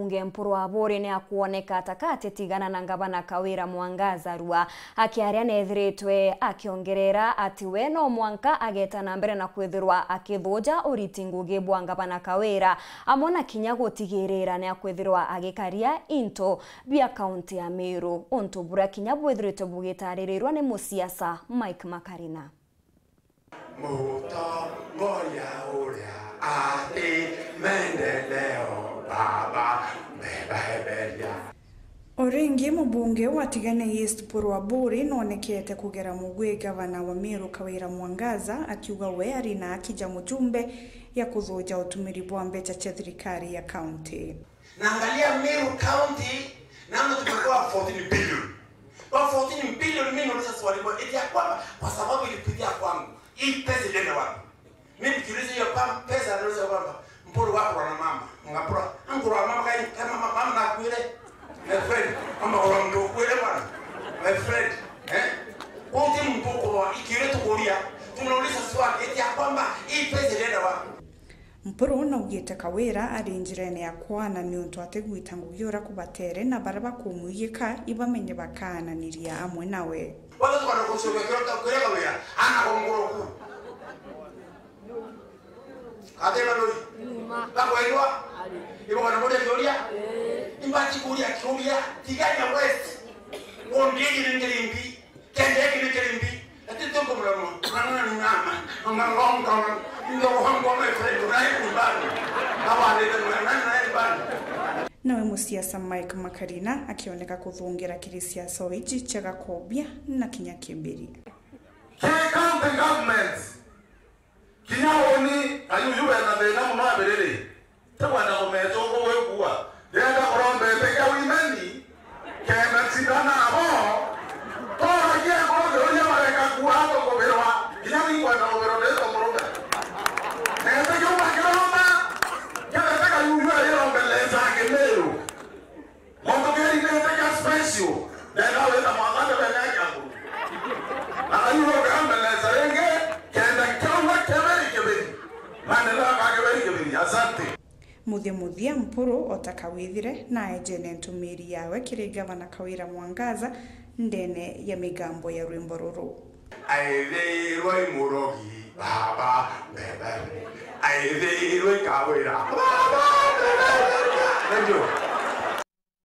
Mũmbunge Mpuru wa Bũri ni akuoneka atakati tigana na Ngavana Kawira Mwangaza Rua akiaria nethiritwe akiongerera ati we no mwanka agetana mbere na kwithirwa akithuja uriti ngugi bwa Ngavana Kawira amona kinya gutigirira ni akwithirwa agikaria into bia kaunti ya Meru onto bura kinya bwithiritwe bugitaririrwa ni musiasa Mike Makarina. Ngoya uria ati mendeleo baba mebaheberia. Oringi Mũmbunge watigane East Mpuru wa Bũri nonekete kugera mugwe Gavana wa Meru Kawira Mwangaza akiuga we ari na akija mujumbe ya kuthuja utumiri bwa mbeca cha thirikari ya county. Naangalia Meru County namna tumekuwa 14 billion. Kwa 14 billion mimi nauliza swali kwa eti ya kwamba kwa sababu ilipitia kwangu. Hii pesa ile wapi? Mimi kiuliza hiyo pesa anauliza kwamba Mpuru wako na mama. Ngapura anguru mama kama mama na kuile. My friend, mama kwa mtu kuile bwana. My friend, wote Mpuru wa ikiretu kulia. Tunauliza swali eti ya kwamba hii pesa ile wapi? Mpuru naugite Kawira ari njirene ya kwana ni untu ategwita ngugiura kubatere na baraba kumuyika ibamenye bakananiria amwe nawe. Wala tukana kushoka kwa Kawira ana ngoro ku. Ate baloi. Bakwairwa. Ibo kana moja Gloria. Imbachi kulia Gloria tiganya west. Wondigi ngirimbi. Kende ngirimbi. Ati tongo mramo. Nana ni mama. Ngongongo. Nawe musiasa Mike Makarina akioneka kuthungira kirisia soiji chaga kobia na kinya kimbiri. County government kinya oni ayuyuwe na bena mwa berere tabana ometo ko wekuwa yenda korombe peka wimeni kema sidana abo to ye ko do ya mareka kuwa ko berwa kinya ni kwa na obero de ko moroga nende yo makiroma kama taka yuyuwe yo mbeleza ngemeru moto gari nende ka special nenda wenda mwangaza bena yangu ayuwo kambeleza yenge kenda kama keberi manela keberi asante. Muthia Mpuru otakawithire na ejene ntumiri yawe kiri Gavana Kawira Mwangaza ndene ya migambo ya rwimbo ruru. Aithirwe murogi baba bebe. Aithirwe Kawira baba bebe.